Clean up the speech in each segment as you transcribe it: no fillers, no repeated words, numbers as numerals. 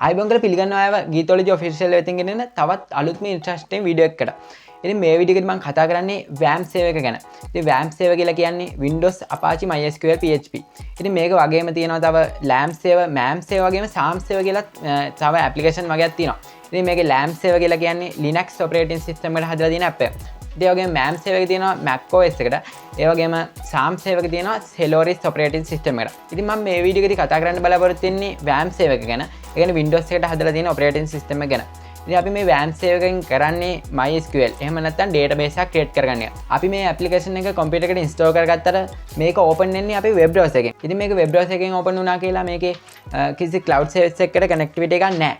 ආයිබංගල පිළිගන්නවා අයව Geethology official වෙතින් ගෙනෙන තවත් අලුත්ම ඉන්ට්‍රස්ටිං වීඩියෝ එකකට. ඉතින් මේ වීඩියෝ එකේ මම කතා කරන්නේ WAMP සේව එක ගැන. ඉතින් WAMP සේව කියලා කියන්නේ Windows, Apache, MySQL, PHP. ඉතින් මේක වගේම තියෙනවා තව LAMP සේව, MAMP සේව වගේම SAMP සේව කියලා තව ඇප්ලිකේෂන් වගේක් තියෙනවා. ඉතින් මේකේ LAMP සේව කියලා කියන්නේ Linux operating system එකට හදලා තියෙන app එක. ඒ වගේම MAMP සේව එක තියෙනවා Mac OS එකට. ඒ වගේම SAMP සේව එක තියෙනවා Celeris operating system එකට. ඉතින් මම මේ වීඩියෝ එකේදී කතා කරන්න බලාපොරොත්තු වෙන්නේ WAMP සේව එක ගැන. ඒ කියන්නේ Windows එකට හදලා තියෙන operating system එක ගැන. ඉතින් අපි මේ WAMP සේව එකෙන් කරන්නේ MySQL. එහෙම නැත්නම් database එකක් create කරගන්න එක. අපි මේ application එක computer එකට install කරගත්තට මේක open වෙන්නේ අපි web browser එකෙන්. ඉතින් මේක web browser එකෙන් open වුණා කියලා මේකේ කිසි cloud service එකකට connectivity එකක් නැහැ.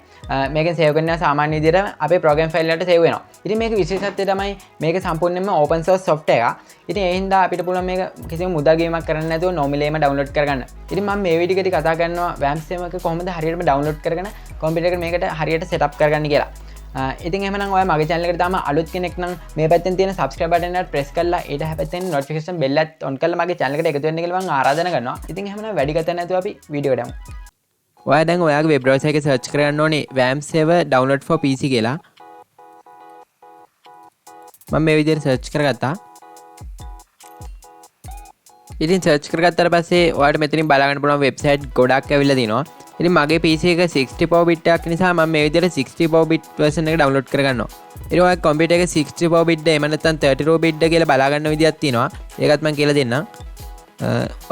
මේකෙන් සේව් කරනවා සාමාන්‍ය විදිහට අපේ program file වලට සේව් වෙනවා. ඉතින් මේක විශේෂත්වය තමයි මේක සම්පූර්ණයෙන්ම open source software එකක්. ඉතින් ඒ හින්දා අපිට පුළුවන් මේක කිසිම මුදල් ගෙවීමක් කරන්න නැතුව normally download කරගන්න. ඉතින් මම මේ වීඩියෝ එකේදී කතා කරනවා WAMP සේව එක කොහොමද හරියටම download කරගෙන computer එකට මේකට හරියට setup කරගන්න කියලා. ඉතින් එහෙනම් ඔයා මගේ channel එකට තාම අලුත් කෙනෙක් නම් මේ පැත්තෙන් තියෙන subscribe button එකට press කරලා ඊට හැපැත්තෙන් notification bell එකත් on කරලා මගේ channel එකට එකතු වෙන්න කියලා මම ආරාධනා කරනවා. ඉතින් එහෙනම් වැඩි කතා නැතුව අපි වීඩියෝ එකට යමු. ඔයා දැන් ඔයාගේ web browser එකේ search කරන්න ඕනේ WAMP server download for PC කියලා. මම මේ විදිහට search කරගත්තා. ඉතින් search කරගත්තාට පස්සේ ඔයාලට මෙතනින් බලා ගන්න පුළුවන් website ගොඩක් ඇවිල්ලා තිනවා. ඉතින් මගේ PC එක 64 bit එකක් නිසා මම මේ විදිහට 64 bit version එක download කරගන්නවා. ඉතින් ඔයාගේ computer එක 64 bit ද එහෙම නැත්නම් 32 bit ද කියලා බලා ගන්න විදියක් තියෙනවා. ඒකත් මම කියලා දෙන්නම්.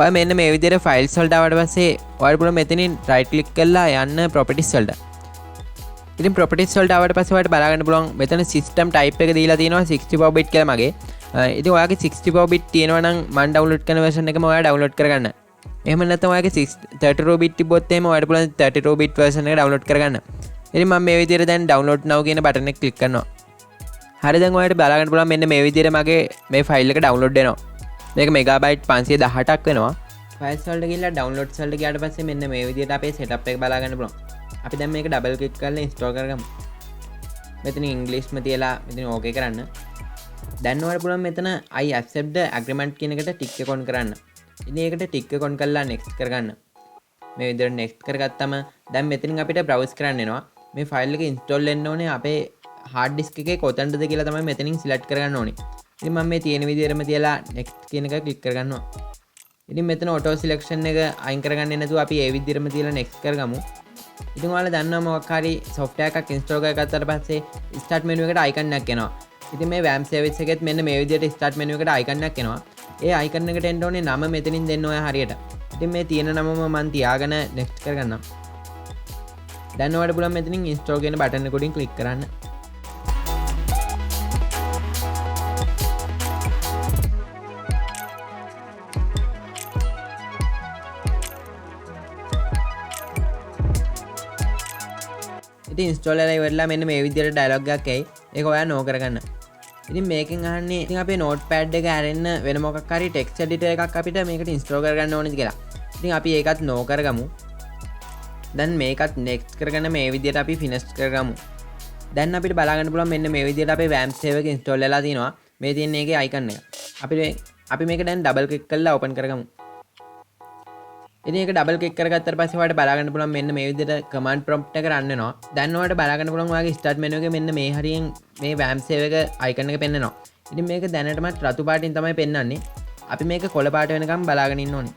ඔය මෙන්න මේ විදිහට ෆයිල්ස් වලට ආවට පස්සේ ඔයාලට පුළුවන් මෙතනින් right click කරලා යන්න properties වලට. ඉතින් properties වලට ආවට පස්සේ ඔයාලට බලා ගන්න පුළුවන් මෙතන system type එක දීලා තියෙනවා 64 bit කියලා මගේ. ඉතින් ඔයාගේ 64 bit තියෙනවා නම් මම download කරන version එකම ඔයා download කරගන්න. එහෙම නැත්නම් ඔයාගේ 32 bit තිබ්බොත් එහෙම ඔයාලට පුළුවන් 32 bit version එක download කරගන්න. ඉතින් මම මේ විදිහට දැන් download now කියන button එක click කරනවා. හරි දැන් ඔයාලට බලා ගන්න පුළුවන් මෙන්න මේ විදිහට මගේ මේ file එක download වෙනවා. මේක මෙගාබයිට් 518ක් වෙනවා. ෆයිල්ස් වලට ගිහලා ඩවුන්ලෝඩ්ස් වලට ගියාට පස්සේ මෙන්න මේ විදිහට අපේ setup එක බලා ගන්න පුළුවන්. අපි දැන් මේක double click කරලා install කරගමු. මෙතන ඉංග්‍රීසිම තියලා මෙතන okay කරන්න. දැන් ඔයාලට පුළුවන් මෙතන I accept the agreement කියන එකට tick එක on කරන්න. ඉතින් ඒකට tick එක on කරලා next කරගන්න. මේ විදිහට next කරගත්තම දැන් මෙතනින් අපිට browse කරන්න එනවා. මේ file එක install වෙන්න ඕනේ අපේ hard disk එකේ කොතනද කියලා තමයි මෙතනින් select කරගන්න ඕනේ. ඉතින් මම මේ තියෙන විදිහටම තියලා next කියන එක click කරගන්නවා. ඉතින් මෙතන auto selection එක අයින් කරගන්නේ නැතුව අපි ඒ විදිහටම තියලා next කරගමු. ඉතින් ඔයාලා දන්නවා මොකක් හරි software එකක් install කරගත්තාට පස්සේ start menu එකට icon එකක් එනවා. ඉතින් මේ WAMP service එකෙත් මෙන්න මේ විදිහට start menu එකට icon එකක් එනවා. ඒ icon එකට එන්න ඕනේ නම මෙතනින් දෙන්න ඔයා හරියට. ඉතින් මේ තියෙන නමම මම තියාගෙන next කරගන්නම්. දැන් ඔයාලට පුළුවන් මෙතනින් install කියන button එක උඩින් click කරන්න. ඉතින් install වෙලා ඉවරලා මෙන්න මේ විදිහට dialog එකක් එයි. ඒක ඔයා no කරගන්න. ඉතින් මේකෙන් අහන්නේ ඉතින් අපේ notepad එක අරගෙන වෙන මොකක් හරි text editor එකක් අපිට මේකට install කරගන්න ඕනේද කියලා. ඉතින් අපි ඒකත් no කරගමු. දැන් මේකත් next කරගෙන මේ විදිහට අපි finish කරගමු. දැන් අපිට බලා ගන්න පුළුවන් මෙන්න මේ විදිහට අපේ WAMP server එක install වෙලා තිනවා. මේ තියෙන එකේ icon එක. අපි මේක දැන් double click කරලා open කරගමු. ඉතින් ඒක double click කරගත්තාට පස්සේ ඔයාලට බලා ගන්න පුළුවන් මෙන්න මේ විදිහට command prompt එක run වෙනවා. දැන් ඔයාලට බලා ගන්න පුළුවන් ඔයාගේ start menu එකේ මෙන්න මේ හරියෙන් මේ WAMP server එක icon එක පෙන්නනවා. ඉතින් මේක දැනටමත් රතු පාටින් තමයි පෙන්වන්නේ. අපි මේක කොළ පාට වෙනකම් බලාගෙන ඉන්න ඕනේ.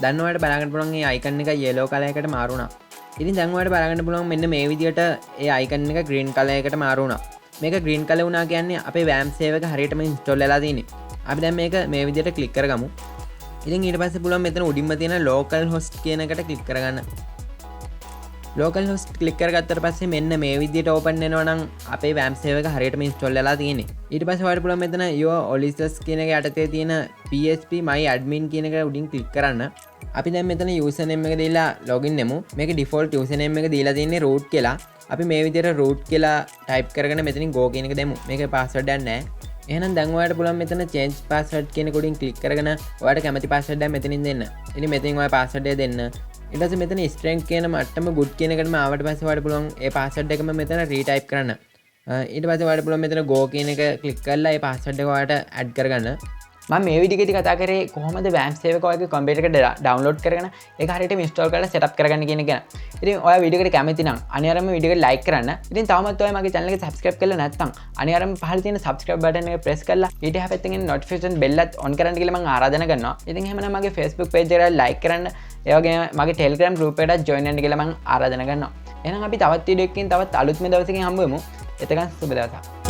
දැන් ඔයාලට බලා ගන්න පුළුවන් මේ icon එක yellow color එකට මාරු වුණා. ඉතින් දැන් ඔයාලට බලා ගන්න පුළුවන් මෙන්න මේ විදිහට ඒ icon එක green color එකට මාරු වුණා. මේක green color වුණා කියන්නේ අපේ WAMP server එක හරියටම install වෙලා තියෙන්නේ. අපි දැන් මේක මේ විදිහට click කරගමු. ඉතින් ඊට පස්සේ පුළුවන් මෙතන උඩින්ම තියෙන localhost කියන එකට click කරගන්න. localhost click කරගත්තාට පස්සේ මෙන්න මේ විදිහට open වෙනවා නම් අපේ WAMP server එක හරියටම install වෙලා තියෙන්නේ. ඊට පස්සේ ඔයාලට පුළුවන් මෙතන your OLISS කියන එක යටතේ තියෙන PHPMyAdmin කියන එක උඩින් click කරන්න. අපි දැන් මෙතන username එක දීලා login වෙමු. මේකේ default username එක දීලා තියෙන්නේ root කියලා. අපි මේ විදිහට root කියලා type කරගෙන මෙතනින් go කියන එක දෙමු. මේකේ password එකක් නැහැ. එහෙනම් දැන් ඔයාලට පුළුවන් මෙතන change password කියන කොටින් click කරගෙන ඔයාලට කැමති password එකක් මෙතනින් දෙන්න. ඉතින් මෙතනින් ඔයා password එක දෙන්න. ඊට පස්සේ මෙතන strength කියන මට්ටම good කියන එකටම ආවට පස්සේ ඔයාලට පුළුවන් ඒ password එකම මෙතන retype කරන්න. ඊට පස්සේ ඔයාලට පුළුවන් මෙතන go කියන එක click කරලා ඒ password එක ඔයාලට add කරගන්න. මම මේ වීඩියෝ එකේදී කතා කරේ කොහොමද WAMP සේවක ඔයගේ කම්පියුටර් එකට ඩවුන්ලෝඩ් කරගෙන ඒක හරියට ඉන්ස්ටෝල් කරලා සෙටප් කරගන්න කියන එක ගැන. ඉතින් ඔයා වීඩියෝ එකට කැමති නම් අනිවාර්යයෙන්ම වීඩියෝ එක ලයික් කරන්න. ඉතින් තවමත් ඔයා මගේ channel එක subscribe කරලා නැත්නම් අනිවාර්යයෙන්ම පහළ තියෙන subscribe button එක press කරලා ඊට එහා පැත්තෙන් එන notification bell එකත් on කරන්න කියලා මම ආරාධනා කරනවා. ඉතින් එහෙමනම් මගේ Facebook page එකට like කරන්න. ඒ වගේම මගේ Telegram group එකටත් join වෙන්න කියලා මම ආරාධනා කරනවා. එහෙනම් අපි තවත් වීඩියෝ එකකින් තවත් අලුත්ම දවසකින් හම්බ වෙමු. එතකන් සුබ දවසක්.